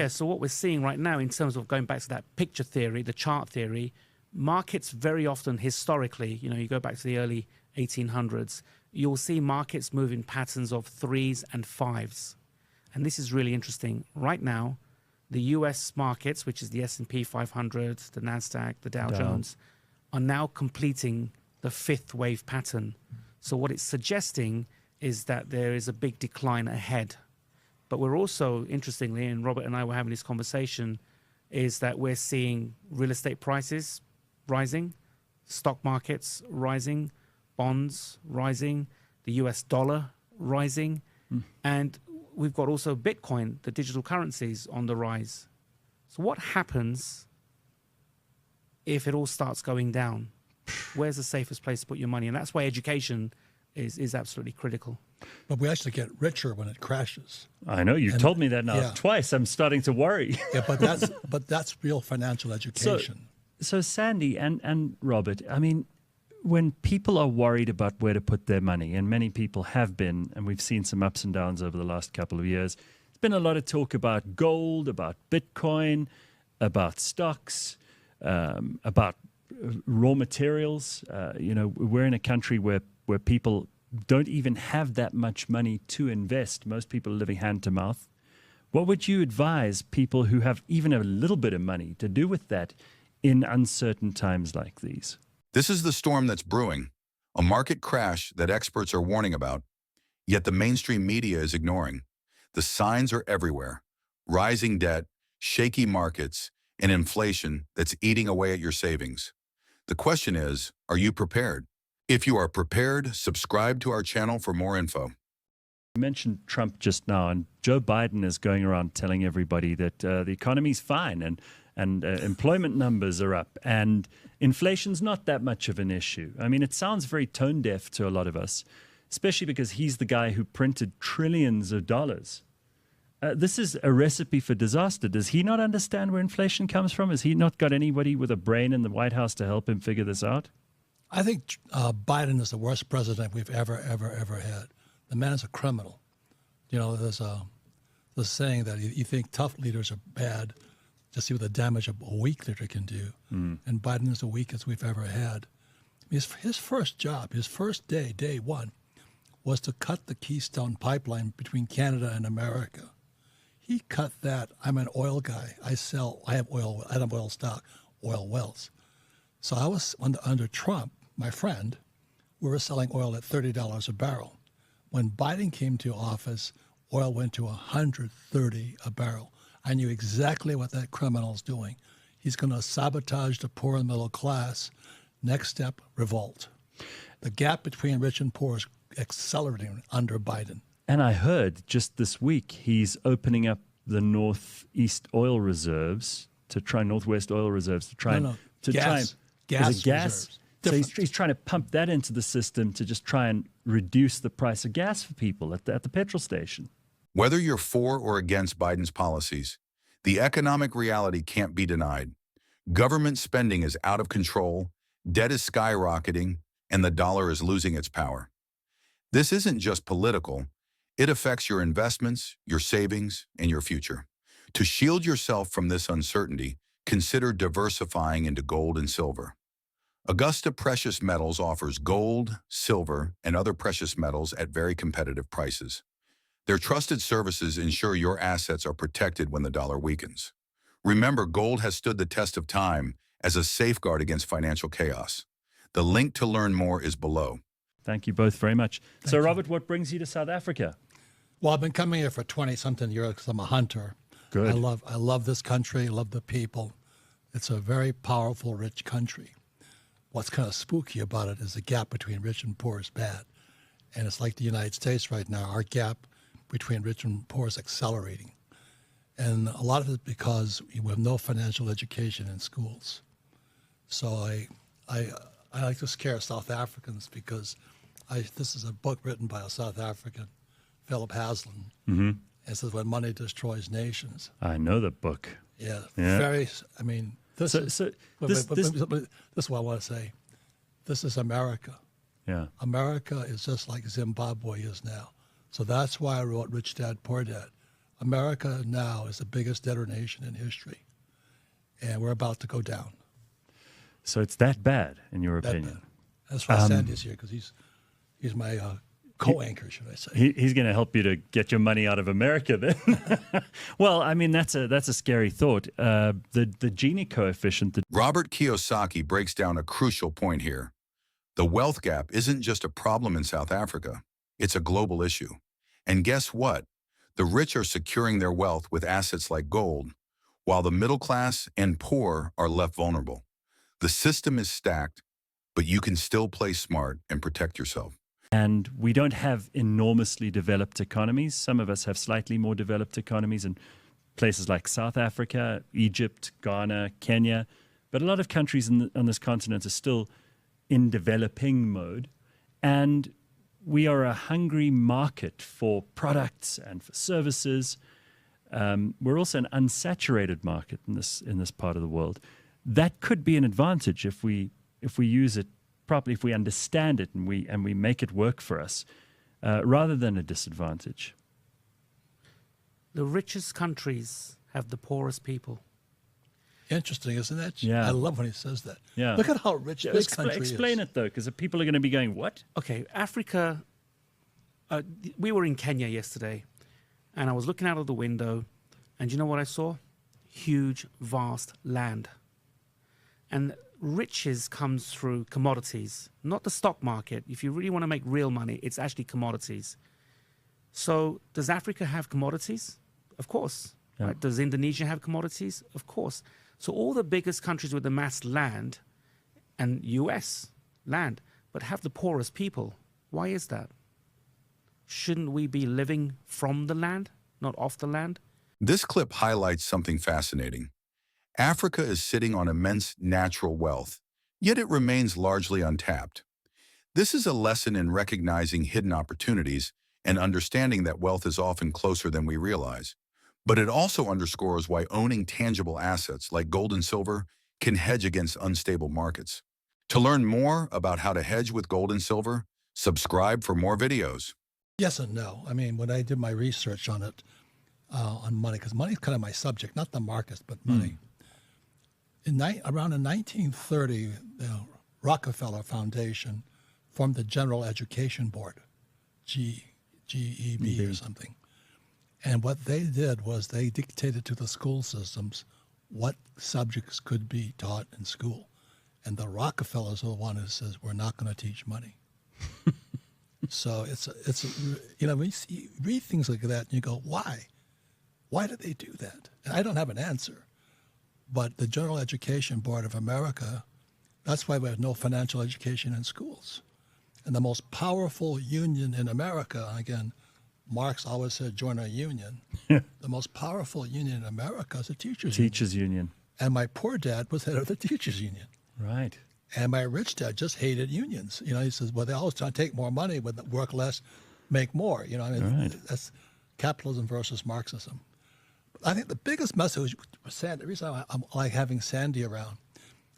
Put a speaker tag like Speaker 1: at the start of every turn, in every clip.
Speaker 1: Yeah, so what we're seeing right now in terms of going back to that picture theory, the chart theory, markets very often historically, you go back to the early 1800s, you'll see markets move in patterns of 3s and 5s. And this is really interesting. Right now, the US markets, which is the S&P 500, the NASDAQ, the Dow Jones, are now completing the 5th wave pattern. So what it's suggesting is that there is a big decline ahead. But we're also, interestingly, and Robert and I were having this conversation, is that we're seeing real estate prices rising, stock markets rising, bonds rising, the US dollar rising, and we've got also Bitcoin, the digital currencies, on the rise. So what happens if it all starts going down? Where's the safest place to put your money? And that's why education is absolutely critical.
Speaker 2: But we actually get richer when it crashes.
Speaker 3: I know, you've told me that now twice. I'm starting to worry.
Speaker 2: Yeah, but that's real financial education.
Speaker 3: So Sandy and Robert, I mean, when people are worried about where to put their money, and many people have been, and we've seen some ups and downs over the last couple of years, there's been a lot of talk about gold, about Bitcoin, about stocks, about raw materials. We're in a country where people don't even have that much money to invest. Most people are living hand to mouth. What would you advise people who have even a little bit of money to do with that in uncertain times like these?
Speaker 4: This is the storm that's brewing, a market crash that experts are warning about, yet the mainstream media is ignoring. The signs are everywhere: rising debt, shaky markets, and inflation that's eating away at your savings. The question is, are you prepared? If you are prepared, subscribe to our channel for more info.
Speaker 3: You mentioned Trump just now, and Joe Biden is going around telling everybody that the economy's fine and employment numbers are up and inflation's not that much of an issue. I mean, it sounds very tone deaf to a lot of us, especially because he's the guy who printed trillions of dollars. This is a recipe for disaster. Does he not understand where inflation comes from? Has he not got anybody with a brain in the White House to help him figure this out?
Speaker 2: I think Biden is the worst president we've ever had. The man is a criminal. There's a saying that you think tough leaders are bad, just see what the damage a weak leader can do. And Biden is the weakest we've ever had. His first job, his first day one, was to cut the Keystone pipeline between Canada and America. He cut that. I'm an oil guy. I have oil stock, oil wells. So I was under Trump, my friend, we were selling oil at $30 a barrel. When Biden came to office, oil went to $130 a barrel. I knew exactly what that criminal's doing. He's going to sabotage the poor and middle class. Next step, revolt. The gap between rich and poor is accelerating under Biden.
Speaker 3: And I heard just this week he's opening up the northwest oil reserves to try gas reserves. So he's trying to pump that into the system to just try and reduce the price of gas for people at the petrol station.
Speaker 4: Whether you're for or against Biden's policies, the economic reality can't be denied. Government spending is out of control, debt is skyrocketing, and the dollar is losing its power. This isn't just political. It affects your investments, your savings, and your future. To shield yourself from this uncertainty, consider diversifying into gold and silver. Augusta Precious Metals offers gold, silver, and other precious metals at very competitive prices. Their trusted services ensure your assets are protected when the dollar weakens. Remember, gold has stood the test of time as a safeguard against financial chaos. The link to learn more is below.
Speaker 3: Thank you both very much. So, Robert, what brings you to South Africa?
Speaker 2: Well, I've been coming here for 20-something years because I'm a hunter.
Speaker 3: Good.
Speaker 2: I love this country. I love the people. It's a very powerful, rich country. What's kind of spooky about it is the gap between rich and poor is bad. And it's like the United States right now. Our gap between rich and poor is accelerating. And a lot of it is because we have no financial education in schools. So I like to scare South Africans because this is a book written by a South African, Philip Haslam. Mm-hmm. It says, When Money Destroys Nations.
Speaker 3: I know the book.
Speaker 2: Yeah. This is what I want to say. This is America.
Speaker 3: Yeah.
Speaker 2: America is just like Zimbabwe is now. So that's why I wrote Rich Dad, Poor Dad. America now is the biggest debtor nation in history, and we're about to go down.
Speaker 3: So it's that bad, in your
Speaker 2: That
Speaker 3: opinion?
Speaker 2: bad. That's why Sandy's here, because he's my co-anchor, should I say.
Speaker 3: He's going to help you to get your money out of America then. Well, I mean, that's a scary thought. The Gini coefficient.
Speaker 4: Robert Kiyosaki breaks down a crucial point here. The wealth gap isn't just a problem in South Africa. It's a global issue. And guess what? The rich are securing their wealth with assets like gold, while the middle class and poor are left vulnerable. The system is stacked, but you can still play smart and protect yourself.
Speaker 3: And we don't have enormously developed economies. Some of us have slightly more developed economies in places like South Africa, Egypt, Ghana, Kenya. But a lot of countries on this continent are still in developing mode. And we are a hungry market for products and for services. We're also an unsaturated market in this part of the world. That could be an advantage if we use it properly, if we understand it and we make it work for us, rather than a disadvantage.
Speaker 1: The richest countries have the poorest people.
Speaker 2: Interesting, isn't that?
Speaker 3: Yeah.
Speaker 2: I love when he says that.
Speaker 3: Yeah.
Speaker 2: Look at how rich this country is.
Speaker 3: Explain it, though, because people are going to be going, what?
Speaker 1: Okay, Africa, we were in Kenya yesterday, and I was looking out of the window, and you know what I saw? Huge, vast land. And riches comes through commodities, not the stock market. If you really want to make real money, it's actually commodities. So does Africa have commodities? Of course.
Speaker 3: Yeah.
Speaker 1: Right? Does Indonesia have commodities? Of course. So all the biggest countries with the mass land and US land, but have the poorest people. Why is that? Shouldn't we be living from the land, not off the land?
Speaker 4: This clip highlights something fascinating. Africa is sitting on immense natural wealth, yet it remains largely untapped. This is a lesson in recognizing hidden opportunities and understanding that wealth is often closer than we realize. But it also underscores why owning tangible assets like gold and silver can hedge against unstable markets. To learn more about how to hedge with gold and silver, subscribe for more videos.
Speaker 2: Yes and no. I mean, when I did my research on it, on money, because money is kind of my subject, not the markets, but money. Around in 1930, the Rockefeller Foundation formed the General Education Board, GEB or something. And what they did was they dictated to the school systems what subjects could be taught in school. And the Rockefellers are the one who says, we're not going to teach money. So when you read things like that, and you go, why? Why did they do that? And I don't have an answer. But the General Education Board of America, that's why we have no financial education in schools. And the most powerful union in America, again, Marx always said, join a union. The most powerful union in America is the teachers union. And my poor dad was head of the teachers union.
Speaker 3: Right.
Speaker 2: And my rich dad just hated unions. You know, he says, well, they always try to take more money, but work less, make more. You know, I mean,
Speaker 3: Right.
Speaker 2: That's capitalism versus Marxism. I think the biggest message, Sandy, the reason I'm like having Sandy around,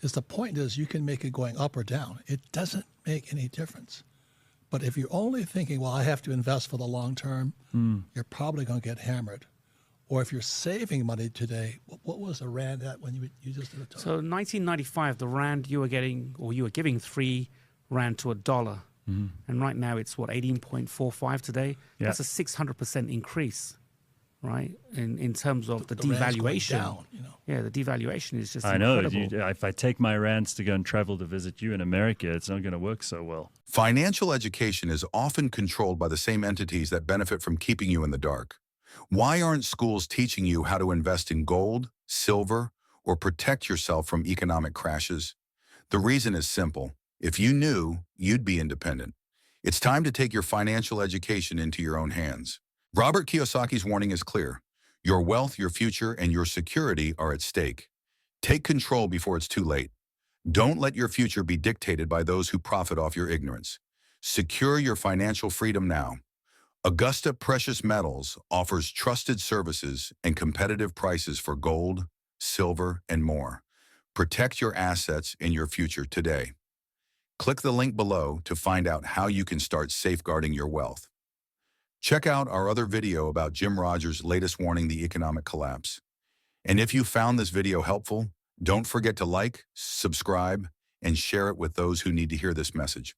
Speaker 2: is the point is you can make it going up or down. It doesn't make any difference. But if you're only thinking, well, I have to invest for the long term, you're probably going to get hammered. Or if you're saving money today, what was the rand at when you just did a talk?
Speaker 1: So 1995, the rand you were giving 3 rand to a dollar. And right now it's 18.45 today.
Speaker 3: Yeah.
Speaker 1: That's a 600% increase, right? In terms of the
Speaker 2: rand's going
Speaker 1: devaluation.
Speaker 2: down, you know.
Speaker 1: Yeah, the devaluation is just
Speaker 3: I know.
Speaker 1: incredible.
Speaker 3: If I take my rands to go and travel to visit you in America, it's not going to work so well.
Speaker 4: Financial education is often controlled by the same entities that benefit from keeping you in the dark. Why aren't schools teaching you how to invest in gold, silver, or protect yourself from economic crashes? The reason is simple. If you knew, you'd be independent. It's time to take your financial education into your own hands. Robert Kiyosaki's warning is clear. Your wealth, your future, and your security are at stake. Take control before it's too late. Don't let your future be dictated by those who profit off your ignorance. Secure your financial freedom now. Augusta Precious Metals offers trusted services and competitive prices for gold, silver, and more. Protect your assets and your future today. Click the link below to find out how you can start safeguarding your wealth. Check out our other video about Jim Rogers' latest warning the economic collapse. And if you found this video helpful, don't forget to like, subscribe, and share it with those who need to hear this message.